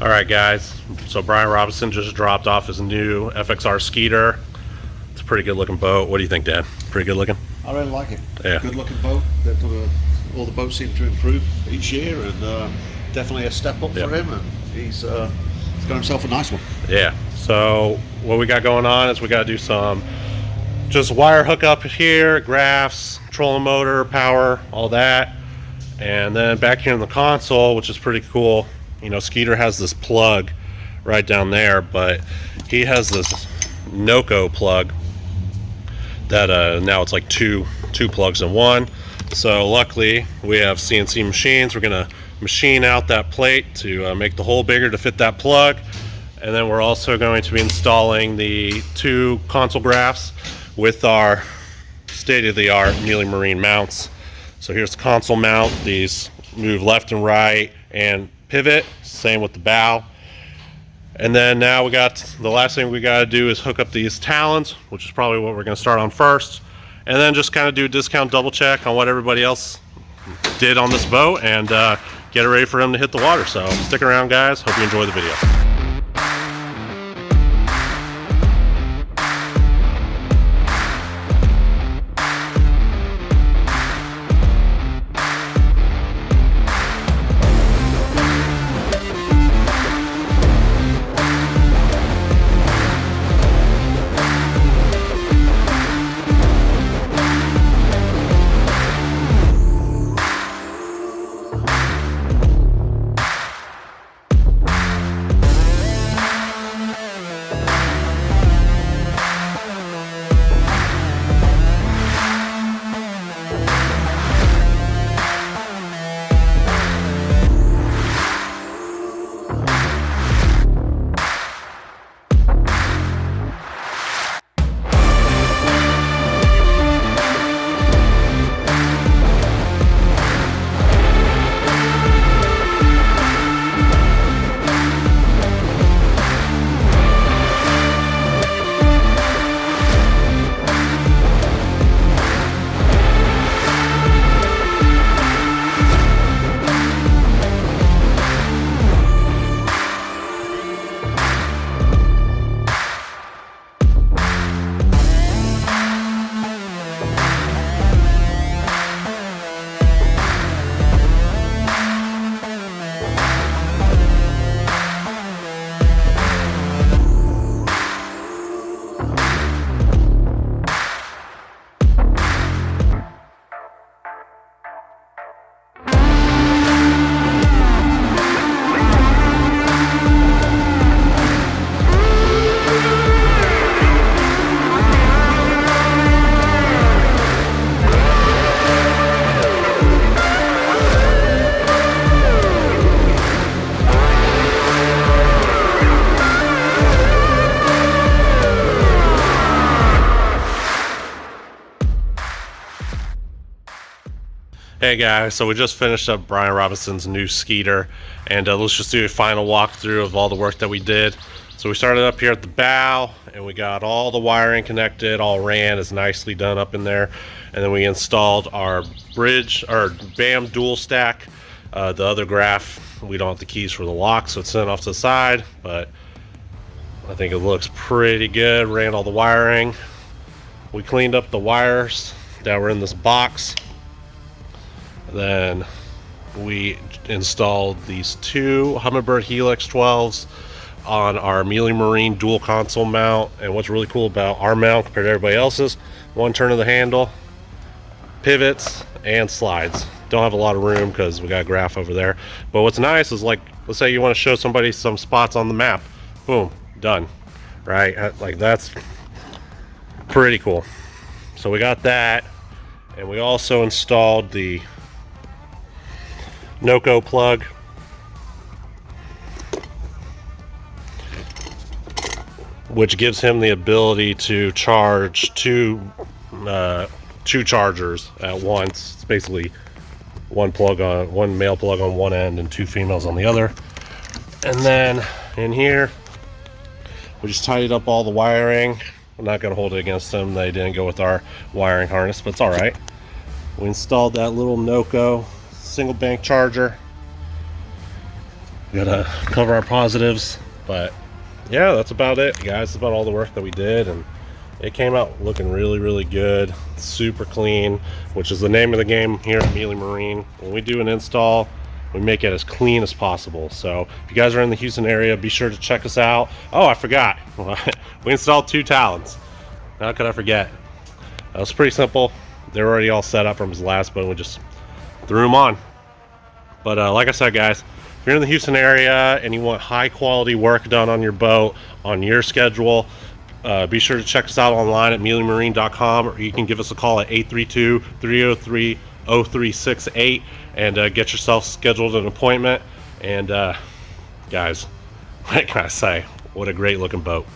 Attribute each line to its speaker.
Speaker 1: Alright guys, so Brian Robison just dropped off his new FXR Skeeter. It's a pretty good looking boat. What do you think, Dan? Pretty good looking?
Speaker 2: I really like it.
Speaker 1: Yeah.
Speaker 2: Good looking boat. All the boats seem to improve each year, and definitely a step up for him, and he's got himself a nice one.
Speaker 1: Yeah, so what we got going on is we got to do some just wire hookup here, graphs, trolling motor, power, all that. And then back here in the console, which is pretty cool, you know, Skeeter has this plug right down there, but he has this Noco plug that now it's like two plugs in one. So luckily we have CNC machines. We're gonna machine out that plate to make the hole bigger to fit that plug. And then we're also going to be installing the 2 console graphs with our state-of-the-art Mealey Marine mounts. So here's the console mount. These move left and right and pivot, same with the bow. And then now we got the last thing we got to do is hook up these Talons, which is probably what we're going to start on first, and then just kind of do a discount double check on what everybody else did on this boat and get it ready for him to hit the water. So stick around guys, hope you enjoy the video. Hey guys, so we just finished up Brian Robison's new Skeeter, and let's just do a final walkthrough of all the work that we did. So we started up here at the bow, and we got all the wiring connected, all ran, is nicely done up in there. And then we installed our bridge, or BAM dual stack. The other graph, we don't have the keys for the lock, so it's sent off to the side, but I think it looks pretty good. Ran all the wiring. We cleaned up the wires that were in this box. Then we installed these 2 Humminbird Helix 12s on our Mealey Marine dual console mount. And what's really cool about our mount compared to everybody else's, 1 turn of the handle, pivots, and slides. Don't have a lot of room because we got a graph over there. But what's nice is, like, let's say you want to show somebody some spots on the map. Boom, done. Right? Like, that's pretty cool. So we got that. And we also installed the Noco plug, which gives him the ability to charge two chargers at once. It's basically one male plug on one end and 2 females on the other. And then in here, we just tidied up all the wiring. I'm not gonna hold it against them. They didn't go with our wiring harness, but it's all right. We installed that little Noco single bank charger. We gotta cover our positives, but yeah, that's about it, guys. That's about all the work that we did, and it came out looking really, really good. Super clean, which is the name of the game here at Mealey Marine. When we do an install, we make it as clean as possible. So if you guys are in the Houston area, be sure to check us out. Oh, I forgot. We installed 2 Talons. How could I forget? That was pretty simple. They were already all set up from his last one. We just threw them on. But like I said, guys, if you're in the Houston area and you want high quality work done on your boat on your schedule, be sure to check us out online at mealeymarine.com, or you can give us a call at 832-303-0368 and get yourself scheduled an appointment. And guys, what can I say? What a great looking boat.